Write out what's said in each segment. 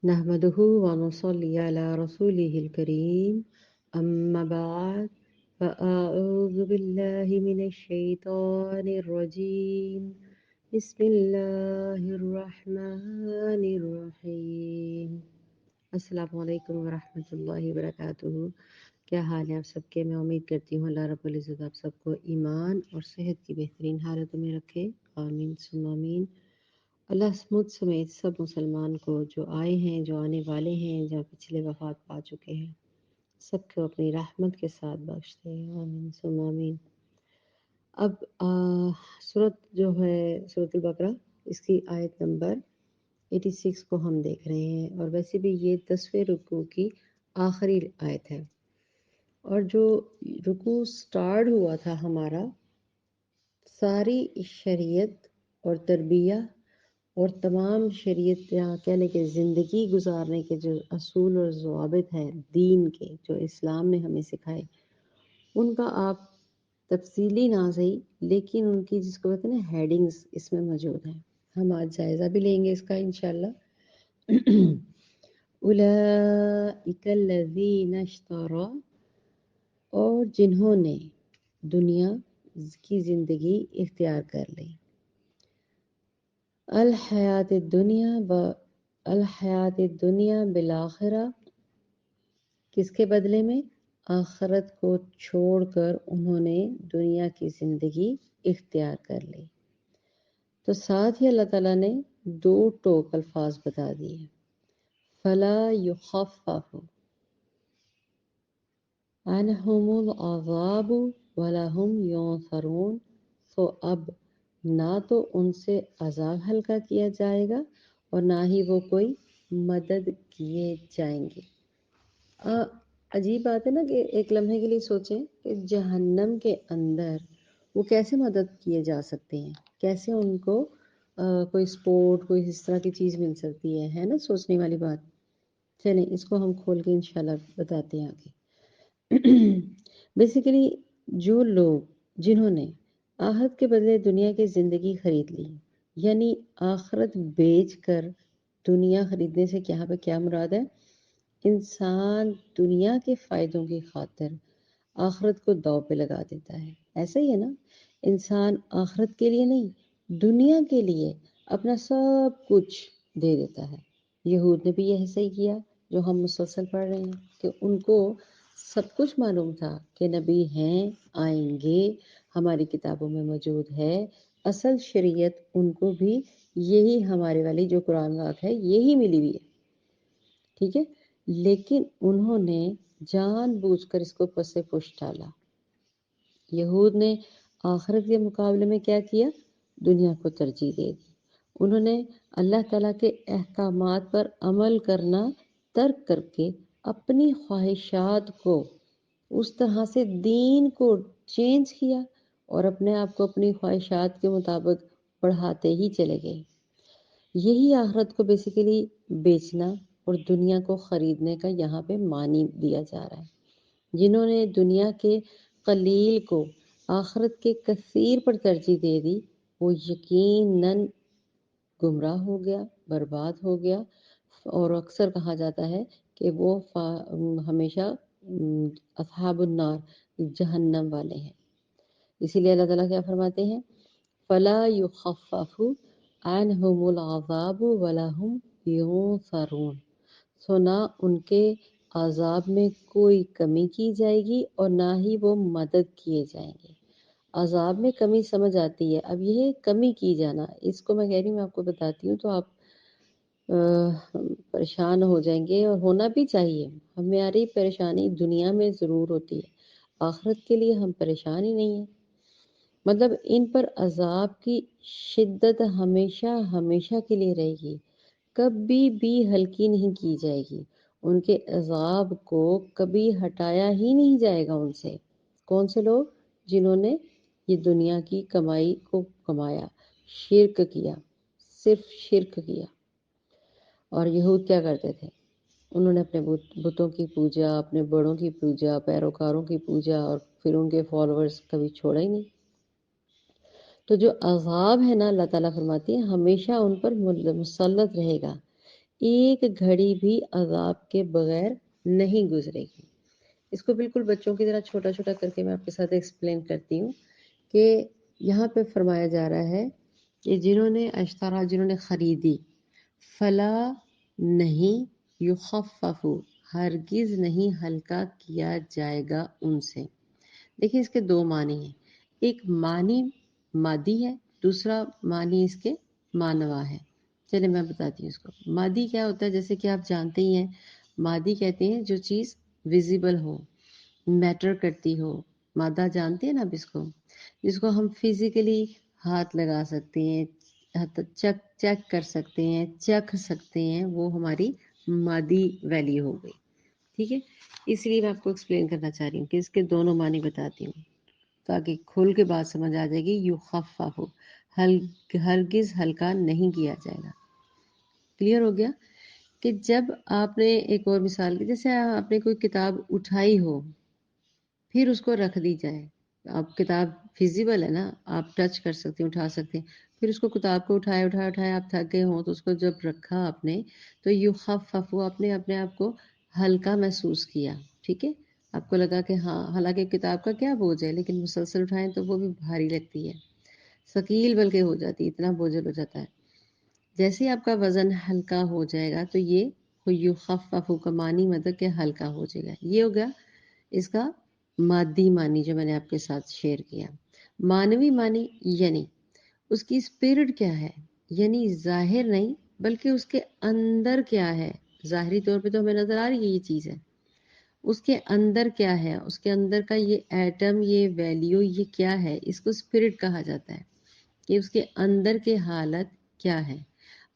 نحمده ونصلي على رسوله الكريم أما بعد فأعوذ بالله من الشيطان الرجيم بسم الله الرحمن الرحيم السلام علیکم ورحمۃ اللہ وبرکاتہ۔ کیا حال ہے آپ سب کے؟ میں امید کرتی ہوں اللہ رب العزت آپ سب کو ایمان اور صحت کی بہترین حالتوں میں رکھے، آمین ثم آمین۔ اللہ مجھ سمیت سب مسلمان کو، جو آئے ہیں، جو آنے والے ہیں، جو پچھلے وفات پا چکے ہیں، سب کو اپنی رحمت کے ساتھ بخش دے، آمین ثم آمین۔ اب سورت جو ہے سورت البقرہ، اس کی آیت نمبر 86 کو ہم دیکھ رہے ہیں، اور ویسے بھی یہ 10ویں رکوع کی آخری آیت ہے۔ اور جو رکوع سٹارٹ ہوا تھا ہمارا، ساری شریعت اور تربیہ اور تمام شریعت کہہ لیں کہ زندگی گزارنے کے جو اصول اور ضوابط ہیں دین کے، جو اسلام نے ہمیں سکھائے، ان کا آپ تفصیلی نہ صحیح لیکن ان کی جس کو کہتے ہیں نا ہیڈنگز اس میں موجود ہیں۔ ہم آج جائزہ بھی لیں گے اس کا انشاءاللہ۔ اولئک الذین اشتروا، اور جنہوں نے دنیا کی زندگی اختیار کر لی، الحیات الدنیا بالآخرہ، کس کے بدلے میں؟ آخرت کو چھوڑ کر انہوں نے دنیا کی زندگی اختیار کر لی۔ تو ساتھ ہی اللہ تعالیٰ نے دو ٹوک الفاظ بتا دیے، فلا یخفف عنہم العذاب ولا هم ینصرون، تو اب نہ تو ان سے عذاب ہلکا کیا جائے گا اور نہ ہی وہ کوئی مدد کیے جائیں گے۔ عجیب بات ہے نا کہ ایک لمحے کے لیے سوچیں کہ جہنم کے اندر وہ کیسے مدد کیے جا سکتے ہیں، کیسے ان کو کوئی سپورٹ، کوئی اس طرح کی چیز مل سکتی ہے نا، سوچنے والی بات۔ چلیں اس کو ہم کھول کے انشاءاللہ بتاتے ہیں آگے۔ بیسیکلی جو لوگ جنہوں نے آخرت کے بدلے دنیا کی زندگی خرید لی، یعنی آخرت بیچ کر دنیا خریدنے سے یہاں پہ کیا مراد ہے؟ انسان دنیا کے فائدوں کی خاطر آخرت کو داؤ پہ لگا دیتا ہے، ایسا ہی ہے نا؟ انسان آخرت کے لیے نہیں، دنیا کے لیے اپنا سب کچھ دے دیتا ہے۔ یہود نے بھی ایسا ہی کیا جو ہم مسلسل پڑھ رہے ہیں، کہ ان کو سب کچھ معلوم تھا کہ نبی ہیں، آئیں گے، ہماری کتابوں میں موجود ہے، اصل شریعت ان کو بھی یہی ہمارے والی جو قرآن پاک ہے یہی ملی ہوئی ہے، ٹھیک ہے، لیکن انہوں نے جان بوجھ کر اس کو پس پش ڈالا۔ یہود نے آخرت کے مقابلے میں کیا کیا؟ دنیا کو ترجیح دے دی۔ انہوں نے اللہ تعالیٰ کے احکامات پر عمل کرنا ترک کر کے اپنی خواہشات کو اس طرح سے دین کو چینج کیا اور اپنے آپ کو اپنی خواہشات کے مطابق بڑھاتے ہی چلے گئے۔ یہی آخرت کو بیسیکلی بیچنا اور دنیا کو خریدنے کا یہاں پہ معنی دیا جا رہا ہے۔ جنہوں نے دنیا کے قلیل کو آخرت کے کثیر پر ترجیح دے دی، وہ یقیناً گمراہ ہو گیا، برباد ہو گیا، اور اکثر کہا جاتا ہے کہ وہ ہمیشہ اصحاب النار، جہنم والے ہیں۔ اسی لیے اللہ تعالیٰ کیا فرماتے ہیں؟ فلا یخفف عنہم العذاب ولا هم ینصرون، سو نہ ان کے عذاب میں کوئی کمی کی جائے گی اور نہ ہی وہ مدد کیے جائیں گے۔ عذاب میں کمی سمجھ آتی ہے، اب یہ کمی کی جانا، اس کو میں کہہ رہی ہوں، میں آپ کو بتاتی ہوں تو آپ پریشان ہو جائیں گے، اور ہونا بھی چاہیے۔ ہماری پریشانی دنیا میں ضرور ہوتی ہے، آخرت کے لیے ہم پریشان ہی نہیں ہیں۔ مطلب ان پر عذاب کی شدت ہمیشہ ہمیشہ کے لیے رہے گی، کبھی بھی ہلکی نہیں کی جائے گی، ان کے عذاب کو کبھی ہٹایا ہی نہیں جائے گا ان سے۔ کون سے لوگ؟ جنہوں نے یہ دنیا کی کمائی کو کمایا، شرک کیا، صرف شرک کیا۔ اور یہود کیا کرتے تھے؟ انہوں نے اپنے بتوں کی پوجا، اپنے بڑوں کی پوجا، پیروکاروں کی پوجا، اور پھر ان کے فالوورز کبھی چھوڑا ہی نہیں۔ تو جو عذاب ہے نا، اللہ تعالیٰ فرماتی ہے ہمیشہ ان پر مسلط رہے گا، ایک گھڑی بھی عذاب کے بغیر نہیں گزرے گی۔ اس کو بالکل بچوں کی طرح چھوٹا چھوٹا کر کے میں آپ کے ساتھ ایکسپلین کرتی ہوں کہ یہاں پہ فرمایا جا رہا ہے کہ جنہوں نے اشترا، جنہوں نے خریدی، فلا نہیں یخفف، ہرگز نہیں ہلکا کیا جائے گا ان سے۔ دیکھیں اس کے دو معنی ہیں، ایک معنی مادی ہے، دوسرا معنی اس کے مانوا ہے۔ چلے میں بتاتی ہوں اس کو۔ مادی کیا ہوتا ہے، جیسے کہ آپ جانتے ہی ہیں، مادی کہتے ہیں جو چیز ویزیبل ہو، میٹر کرتی ہو۔ مادہ جانتے ہیں نا آپ اس کو، جس کو ہم فزیکلی ہاتھ لگا سکتے ہیں، چیک کر سکتے ہیں، چکھ سکتے ہیں، وہ ہماری مادی ویلیو ہو گئی۔ ٹھیک ہے، اس لیے میں آپ کو ایکسپلین کرنا چاہ رہی ہوں کہ اس کے دونوں معنی بتاتی ہوں تاکہ کھل کے بات سمجھ آ جائے گی۔ یخفف، ہرگز ہلکا نہیں کیا جائے گا۔ کلیئر ہو گیا کہ جب آپ نے ایک اور مثال کی، جیسے آپ نے کوئی کتاب اٹھائی ہو پھر اس کو رکھ دی جائے، آپ کتاب فیزیبل ہے نا، آپ ٹچ کر سکتے ہیں، اٹھا سکتے ہیں، پھر اس کو کتاب کو اٹھائے آپ تھک گئے ہوں تو اس کو جب رکھا آپ نے تو یخفف، آپ نے اپنے آپ کو ہلکا محسوس کیا۔ ٹھیک ہے، آپ کو لگا کہ ہاں، حالانکہ کتاب کا کیا بوجھ ہے لیکن مسلسل اٹھائیں تو وہ بھی بھاری لگتی ہے، ثقیل بلکہ ہو جاتی ہے، اتنا بوجھل ہو جاتا ہے۔ جیسے ہی آپ کا وزن ہلکا ہو جائے گا تو یہ یخفف کا معنی مطلب کہ ہلکا ہو جائے گا۔ یہ ہو گیا اس کا مادی معنی جو میں نے آپ کے ساتھ شیئر کیا۔ مانوی معنی یعنی اس کی اسپرٹ کیا ہے، یعنی ظاہر نہیں بلکہ اس کے اندر کیا ہے۔ ظاہری طور پہ تو ہمیں نظر آ رہی ہے یہ چیز ہے، اس کے اندر کیا ہے، اس کے اندر کا یہ ایٹم، یہ ویلیو، یہ کیا ہے، اس کو اسپرٹ کہا جاتا ہے کہ اس کے اندر کے حالت کیا ہے۔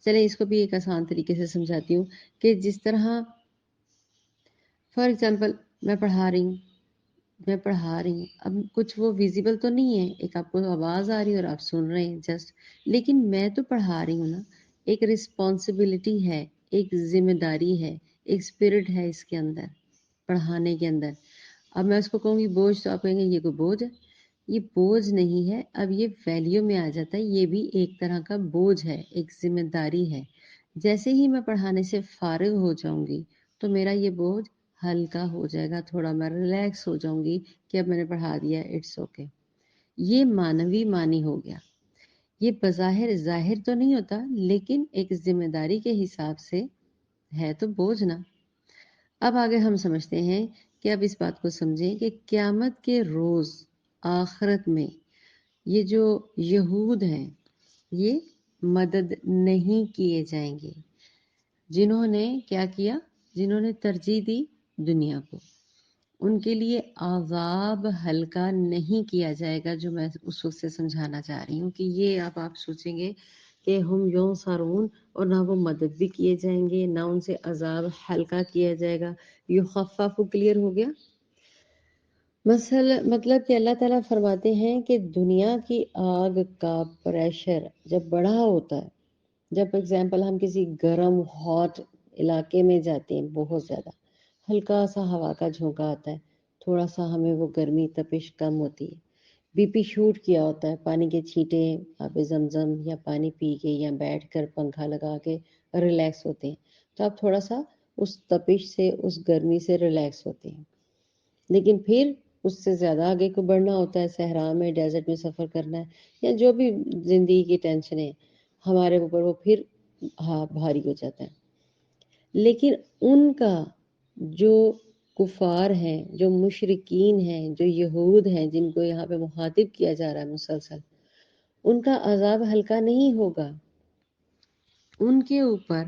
چلیں اس کو بھی ایک آسان طریقے سے سمجھاتی ہوں کہ جس طرح فار ایگزامپل میں پڑھا رہی ہوں، اب کچھ وہ ویزیبل تو نہیں ہے، ایک آپ کو آواز آ رہی ہے اور آپ سن رہے ہیں جسٹ، لیکن میں تو پڑھا رہی ہوں نا، ایک رسپانسبلٹی ہے، ایک ذمہ داری ہے، ایک اسپرٹ ہے اس کے اندر، پڑھانے کے اندر۔ اب میں اس کو کہوں گی بوجھ تو آپ کہیں گے یہ کوئی بوجھ ہے، یہ بوجھ نہیں ہے، اب یہ ویلیو میں آ جاتا ہے، یہ بھی ایک طرح کا بوجھ ہے، ایک ذمہ داری ہے۔ جیسے ہی میں پڑھانے سے فارغ ہو جاؤں گی تو میرا یہ بوجھ ہلکا ہو جائے گا، تھوڑا میں ریلیکس ہو جاؤں گی کہ اب میں نے پڑھا دیا، اٹس اوکے۔ یہ مانوی معنی ہو گیا، یہ بظاہر ظاہر تو نہیں ہوتا لیکن ایک ذمہ داری کے حساب سے ہے تو بوجھ نا۔ اب آگے ہم سمجھتے ہیں کہ اب اس بات کو سمجھیں کہ قیامت کے روز آخرت میں یہ جو یہود ہیں یہ مدد نہیں کیے جائیں گے۔ جنہوں نے کیا کیا، جنہوں نے ترجیح دی دنیا کو، ان کے لیے عذاب ہلکا نہیں کیا جائے گا، جو میں اس وقت سے سمجھانا چاہ رہی ہوں کہ یہ اب آپ سوچیں گے کہ ہم یوں سارون، اور نہ وہ مدد بھی کیے جائیں گے، نہ ان سے عذاب ہلکا کیا جائے گا۔ یخفف کلیئر ہو گیا۔ مطلب کہ اللہ تعالیٰ فرماتے ہیں کہ دنیا کی آگ کا پریشر جب بڑا ہوتا ہے، جب اگزامپل ہم کسی گرم ہاٹ علاقے میں جاتے ہیں، بہت زیادہ ہلکا سا ہوا کا جھونکا آتا ہے، تھوڑا سا ہمیں وہ گرمی تپش کم ہوتی ہے، بی پی شوٹ کیا ہوتا ہے، پانی کے چھینٹے آب زمزم یا پانی پی کے یا بیٹھ کر پنکھا لگا کے ریلیکس ہوتے ہیں، تو آپ تھوڑا سا اس تپش سے، اس گرمی سے ریلیکس ہوتے ہیں۔ لیکن پھر اس سے زیادہ آگے کو بڑھنا ہوتا ہے، صحرا میں، ڈیزرٹ میں سفر کرنا ہے، یا جو بھی زندگی کی ٹینشنیں ہمارے اوپر، وہ پھر بھاری ہو جاتا ہے۔ لیکن ان کا جو کفار ہیں، جو مشرکین ہیں، جو یہود ہیں، جن کو یہاں پہ مخاطب کیا جا رہا ہے مسلسل، ان کا عذاب ہلکا نہیں ہوگا۔ ان کے اوپر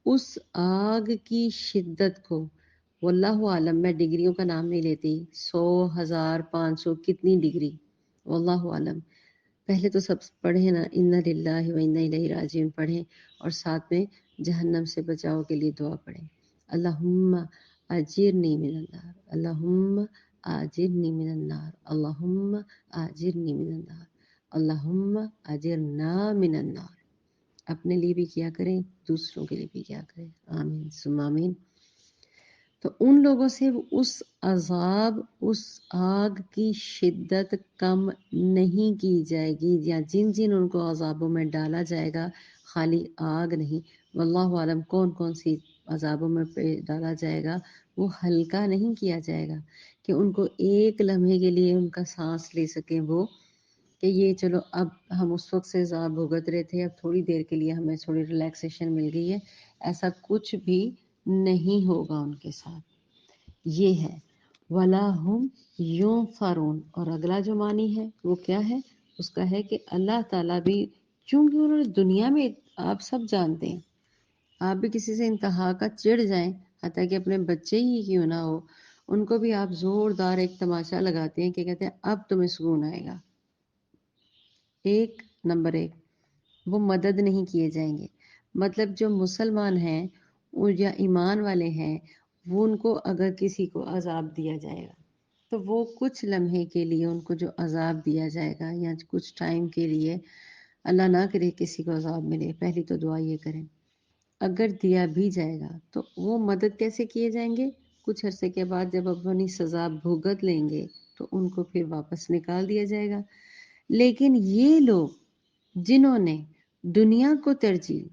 اس آگ کی شدت کو، واللہ عالم، میں ڈگریوں کا نام نہیں لیتی، 100، 1000، 500، کتنی ڈگری، واللہ عالم۔ پہلے تو سب پڑھیں نا، انا للہ و انا الیہ راجعون پڑھیں، اور ساتھ میں جہنم سے بچاؤ کے لیے دعا پڑھیں، اللہم اجرنی من النار، اللہم اجرنی من النار، اللہم اجرنی من النار، اللہم اجرنا من النار۔ اپنے لیے بھی کیا کریں، دوسروں کے لیے بھی کیا کریں، آمین ثم آمین۔ تو ان لوگوں سے اس عذاب، اس آگ کی شدت کم نہیں کی جائے گی، یا جن ان کو عذابوں میں ڈالا جائے گا، خالی آگ نہیں واللہ عالم کون کون سی عذابوں میں ڈالا جائے گا، وہ ہلکا نہیں کیا جائے گا کہ ان کو ایک لمحے کے لیے ان کا سانس لے سکیں وہ، کہ یہ چلو اب ہم اس وقت سے عذاب بھگت رہے تھے، اب تھوڑی دیر کے لیے ہمیں تھوڑی ریلیکسیشن مل گئی ہے، ایسا کچھ بھی نہیں ہوگا ان کے ساتھ. یہ ہے وَلَا هُمْ يُنصَرُونَ. اور اگلا جو معنی ہے وہ کیا ہے؟ اس کا ہے کہ اللہ تعالیٰ بھی، چونکہ انہوں نے دنیا میں، آپ سب جانتے ہیں، آپ بھی کسی سے انتہا کا چڑ جائیں، حتیٰ کہ اپنے بچے ہی کیوں نہ ہو، ان کو بھی آپ زوردار ایک تماشا لگاتے ہیں کہ کہتے ہیں اب تمہیں سکون آئے گا. نمبر ایک، وہ مدد نہیں کیے جائیں گے. مطلب جو مسلمان ہیں یا ایمان والے ہیں، وہ ان کو اگر کسی کو عذاب دیا جائے گا تو وہ کچھ لمحے کے لیے ان کو جو عذاب دیا جائے گا یا کچھ ٹائم کے لیے، اللہ نہ کرے کسی کو عذاب ملے، پہلی تو دعا یہ کریں، اگر دیا بھی جائے گا تو وہ مدد کیسے کیے جائیں گے؟ کچھ عرصے کے بعد جب اپنی سزا بھگت لیں گے تو ان کو پھر واپس نکال دیا جائے گا. لیکن یہ لوگ جنہوں نے دنیا کو ترجیح،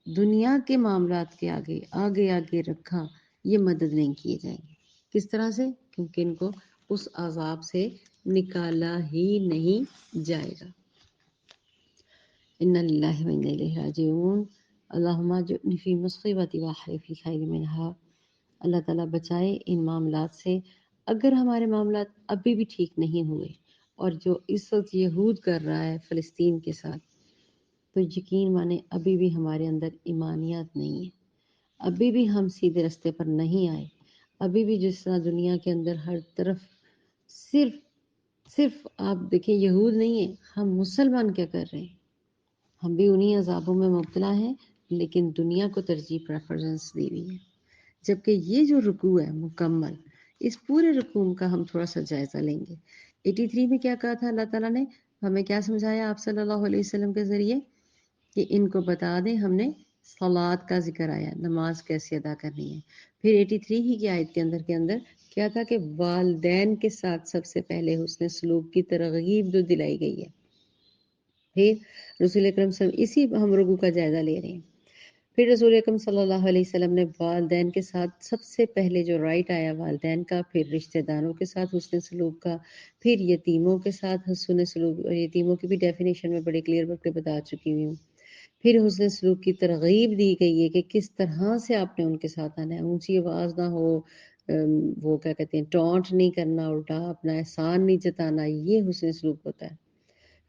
دنیا کے معاملات کے آگے آگے آگے رکھا، یہ مدد نہیں کیے جائیں گے. کس طرح سے؟ کیونکہ ان کو اس عذاب سے نکالا ہی نہیں جائے گا. اِنَّ لِلَّهِ وَإِنَّا إِلَيْهِ راجعون. اللہم اجرنی فی مصیبتی واخلف فی خیر منہا. اللہ تعالیٰ بچائے ان معاملات سے. اگر ہمارے معاملات ابھی بھی ٹھیک نہیں ہوئے اور جو اس وقت یہود کر رہا ہے فلسطین کے ساتھ، تو یقین مانے ابھی بھی ہمارے اندر ایمانیات نہیں ہے، ابھی بھی ہم سیدھے رستے پر نہیں آئے. ابھی بھی جس طرح دنیا کے اندر ہر طرف صرف صرف آپ دیکھیں یہود نہیں ہے، ہم مسلمان کیا کر رہے ہیں؟ ہم بھی انہی عذابوں میں مبتلا ہیں، لیکن دنیا کو ترجیح پریفرنس دی ہوئی ہے. جبکہ یہ جو رکوع ہے مکمل، اس پورے رکوع کا ہم تھوڑا سا جائزہ لیں گے. 83 میں کیا کہا تھا اللہ تعالیٰ نے؟ ہمیں کیا سمجھایا آپ صلی اللہ علیہ وسلم کے ذریعے؟ کہ ان کو بتا دیں، ہم نے صلات کا ذکر آیا، نماز کیسے ادا کرنی ہے. پھر 83 ہی کی آیت کے اندر کیا تھا کہ والدین کے ساتھ سب سے پہلے حسن سلوک کی ترغیب جو دلائی گئی ہے. پھر رسول اکرم صلی اللہ علیہ وسلم، اسی ہم رکوع کا جائزہ لے رہے ہیں. پھر رسول اکرم صلی اللہ علیہ وسلم نے والدین کے ساتھ سب سے پہلے جو رائٹ آیا والدین کا، پھر رشتہ داروں کے ساتھ حسن سلوک کا، پھر یتیموں کے ساتھ حسن سلوک. یتیموں کی بھی ڈیفینیشن میں بڑے کلیئر کر کے بتا چکی ہوئی ہوں. پھر حسن سلوک کی ترغیب دی گئی ہے کہ کس طرح سے آپ نے ان کے ساتھ آنا ہے. اونچی آواز نہ ہو، وہ کیا کہتے ہیں، ٹونٹ نہیں کرنا، الٹا اپنا احسان نہیں جتانا، یہ حسن سلوک ہوتا ہے.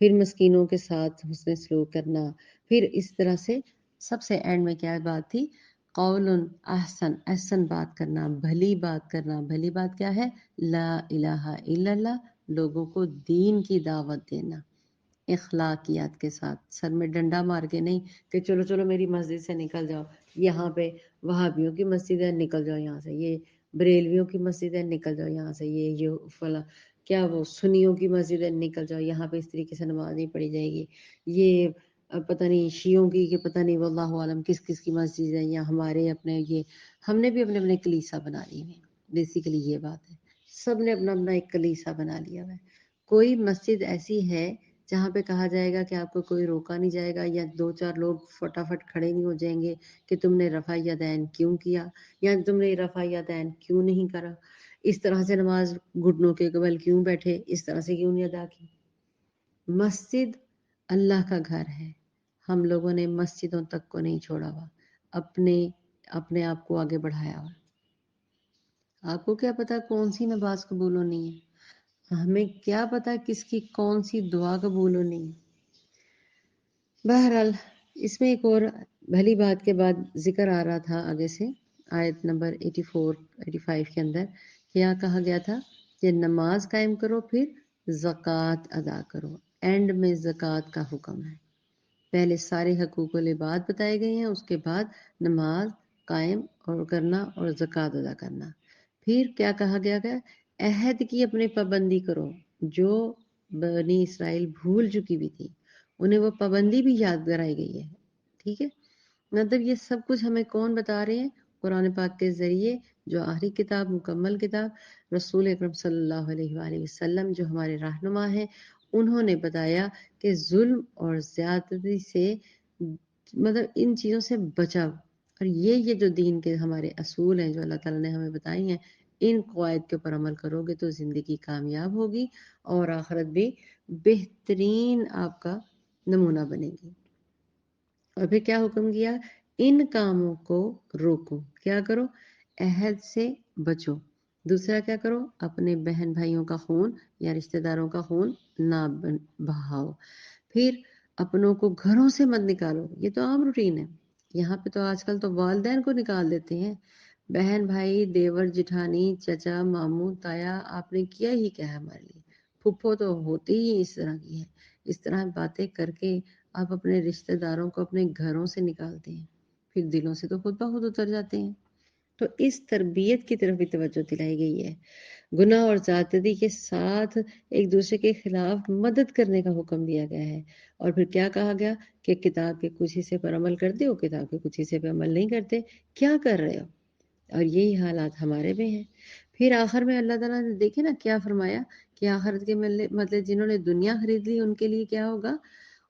پھر مسکینوں کے ساتھ حسن سلوک کرنا. پھر اس طرح سے سب سے اینڈ میں کیا بات تھی؟ قول احسن، احسن بات کرنا، بھلی بات کرنا. بھلی بات کیا ہے؟ لا الہ الا اللہ، لوگوں کو دین کی دعوت دینا اخلاقیات کے ساتھ، سر میں ڈنڈا مار کے نہیں کہ چلو چلو میری مسجد سے نکل جاؤ، یہاں پہ وہابیوں کی مسجد ہے نکل جاؤ یہاں سے، یہ بریلویوں کی مسجد ہے نکل جاؤ یہاں سے، یہ فلاں کیا وہ سنیوں کی مسجد ہے نکل جاؤ یہاں پہ اس طریقے سے نماز نہیں پڑھی جائے گی. یہ پتہ نہیں شیعوں کی کہ پتہ نہیں واللہ عالم کس کس کی مسجد ہے، یا ہمارے اپنے یہ ہم نے بھی اپنے اپنے کلیسا بنا لی ہوئے. بیسیکلی یہ بات ہے، سب نے اپنا اپنا ایک کلیسا بنا لیا ہوا ہے. کوئی مسجد ایسی ہے جہاں پہ کہا جائے گا کہ آپ کو کوئی روکا نہیں جائے گا، یا دو چار لوگ فٹافٹ کھڑے نہیں ہو جائیں گے کہ تم نے رفع یدین کیوں کیا، یا تم نے رفع یدین کیوں نہیں کرا، اس طرح سے نماز گھٹنوں کے بل کیوں بیٹھے، اس طرح سے کیوں نہیں ادا کی. مسجد اللہ کا گھر ہے، ہم لوگوں نے مسجدوں تک کو نہیں چھوڑا ہوا، اپنے آپ کو آگے بڑھایا ہوا. آپ کو کیا پتا کون سی نماز قبول ہونی ہے، ہمیں کیا پتا کس کی کون سی دعا قبول ہونی ہے. بہرحال اس میں ایک اور بھلی بات کے بعد ذکر آ رہا تھا آگے سے، آیت نمبر 85 کے اندر کیا کہا گیا تھا کہ نماز قائم کرو، پھر زکوٰۃ ادا کرو. اینڈ میں زکوٰۃ کا حکم ہے. پہلے سارے حقوق العباد بتائے گئے ہیں، اس کے بعد نماز قائم اور کرنا اور زکوٰۃ ادا کرنا. پھر کیا کہا گیا ہے؟ عہد کی اپنے پابندی کرو. جو بنی اسرائیل بھول چکی بھی تھی، انہیں وہ پابندی بھی یاد کرائی گئی ہے. ٹھیک ہے، مطلب یہ سب کچھ ہمیں کون بتا رہے ہیں؟ قرآن پاک کے ذریعے، جو آخری کتاب، مکمل کتاب، رسول اکرم صلی اللہ علیہ وآلہ وسلم جو ہمارے رہنما ہیں، انہوں نے بتایا کہ ظلم اور زیادتی سے، مطلب ان چیزوں سے بچاؤ. اور یہ جو دین کے ہمارے اصول ہیں جو اللہ تعالیٰ نے ہمیں بتائی ہیں، ان قواعد کے اوپر عمل کرو گے تو زندگی کامیاب ہوگی اور آخرت بھی بہترین آپ کا نمونہ بنے گی۔ اور پھر کیا حکم کیا؟ ان کاموں کو روکو، کیا کرو؟ عہد سے بچو۔ دوسرا کیا کرو؟ اپنے بہن بھائیوں کا خون یا رشتہ داروں کا خون نہ بہاؤ۔ پھر اپنوں کو گھروں سے مت نکالو، یہ تو عام روٹین ہے۔ یہاں پہ تو آج کل تو والدین کو نکال دیتے ہیں، بہن بھائی، دیور جٹھانی، چچا ماموں تایا، آپ نے کیا ہی کیا ہے ہمارے لیے؟ پھپھو تو ہوتی ہی اس طرح کی ہے۔ اس طرح باتیں کر کے آپ اپنے رشتہ داروں کو اپنے گھروں سے نکالتے ہیں، پھر دلوں سے تو خود بخود اتر جاتے ہیں۔ تو اس تربیت کی طرف بھی توجہ دلائی گئی ہے۔ گناہ اور زیادتی کے ساتھ ایک دوسرے کے خلاف مدد کرنے کا حکم دیا گیا ہے۔ اور پھر کیا کہا گیا کہ کتاب کے کچھ حصے پر عمل کرتے ہو، کتاب کے کچھ حصے پر عمل نہیں کرتے، کیا کر رہے ہو؟ اور یہی حالات ہمارے میں ہیں۔ پھر آخر میں اللہ تعالیٰ نے دیکھے نا کیا فرمایا کہ آخرت کے مطلب جنہوں نے دنیا خرید لی ان کے لیے کیا ہوگا؟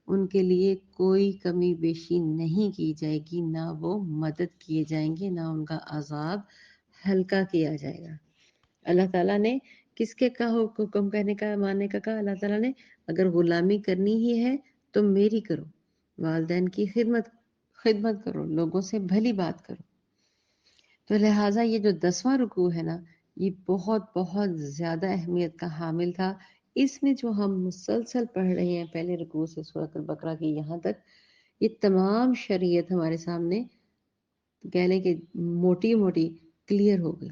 ان کے لیے کوئی کمی بیشی نہیں کی جائے گی، نہ وہ مدد کیے جائیں گے، نہ ان کا عذاب ہلکا کیا جائے گا۔ اللہ تعالیٰ نے کس کے کا حکم کہنے کا ماننے کا کہا؟ اللہ تعالیٰ نے اگر غلامی کرنی ہی ہے تو میری کرو، والدین کی خدمت کرو، لوگوں سے بھلی بات کرو۔ تو لہٰذا یہ جو 10واں رکوع ہے نا، یہ بہت بہت زیادہ اہمیت کا حامل تھا۔ اس میں جو ہم مسلسل پڑھ رہے ہیں پہلے رکوع سے سورۃ البقرہ کی یہاں تک، یہ تمام شریعت ہمارے سامنے کہہ لیں کہ موٹی موٹی کلیئر ہو گئی۔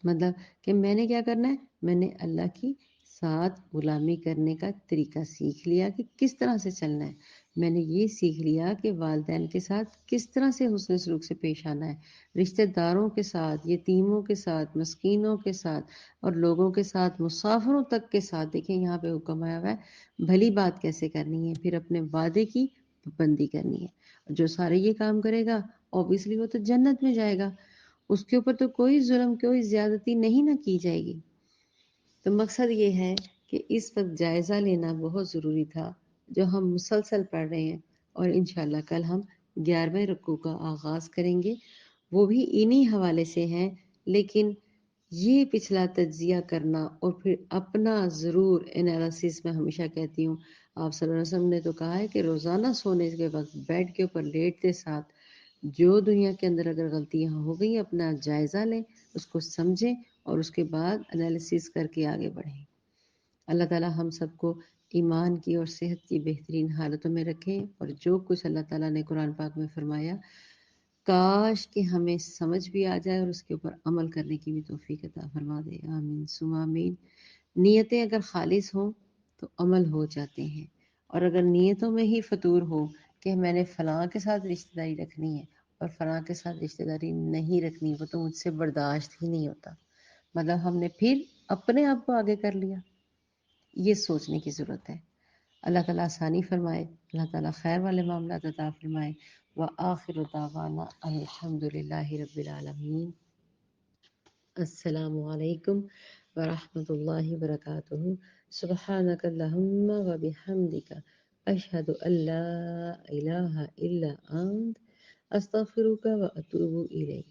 مطلب کہ میں نے کیا کرنا ہے؟ میں نے اللہ کی ساتھ غلامی کرنے کا طریقہ سیکھ لیا کہ کس طرح سے چلنا ہے۔ میں نے یہ سیکھ لیا کہ والدین کے ساتھ کس طرح سے حسن سلوک سے پیش آنا ہے، رشتہ داروں کے ساتھ، یتیموں کے ساتھ، مسکینوں کے ساتھ، اور لوگوں کے ساتھ، مسافروں تک کے ساتھ۔ دیکھیں یہاں پہ حکم آیا ہوا ہے بھلی بات کیسے کرنی ہے، پھر اپنے وعدے کی پابندی کرنی ہے۔ جو سارے یہ کام کرے گا اوبیسلی وہ تو جنت میں جائے گا، اس کے اوپر تو کوئی ظلم کوئی زیادتی نہیں نہ کی جائے گی۔ تو مقصد یہ ہے کہ اس وقت جائزہ لینا بہت ضروری تھا جو ہم مسلسل پڑھ رہے ہیں، اور انشاءاللہ کل ہم 11ویں رکوع کا آغاز کریں گے، وہ بھی انہی حوالے سے ہیں۔ لیکن یہ پچھلا تجزیہ کرنا اور پھر اپنا ضرور انالیسس، میں ہمیشہ کہتی ہوں، آپ صلی اللہ علیہ وسلم نے تو کہا ہے کہ روزانہ سونے کے وقت بیڈ کے اوپر لیٹتے ساتھ جو دنیا کے اندر اگر غلطیاں ہو گئی اپنا جائزہ لیں، اس کو سمجھیں اور اس کے بعد انالیسس کر کے آگے بڑھیں۔ اللہ تعالیٰ ہم سب کو ایمان کی اور صحت کی بہترین حالتوں میں رکھیں، اور جو کچھ اللہ تعالیٰ نے قرآن پاک میں فرمایا کاش کہ ہمیں سمجھ بھی آ جائے اور اس کے اوپر عمل کرنے کی بھی توفیق عطا فرما دے۔ آمین ثم آمین۔ نیتیں اگر خالص ہوں تو عمل ہو جاتے ہیں، اور اگر نیتوں میں ہی فطور ہو کہ میں نے فلاں کے ساتھ رشتہ داری رکھنی ہے اور فلاں کے ساتھ رشتہ داری نہیں رکھنی، وہ تو مجھ سے برداشت ہی نہیں ہوتا، مطلب ہم نے پھر اپنے آپ کو آگے کر لیا۔ یہ سوچنے کی ضرورت ہے۔ اللہ تعالیٰ آسانی فرمائے، اللہ تعالیٰ خیر والے معاملات عطا فرمائے۔ وآخر دعوانا الحمد للہ رب العالمین۔ السلام علیکم ورحمۃ اللہ وبرکاتہ۔ سبحانک اللہم وبحمدک، اشہد ان لا الہ الا انت، استغفرک واتوب الیک۔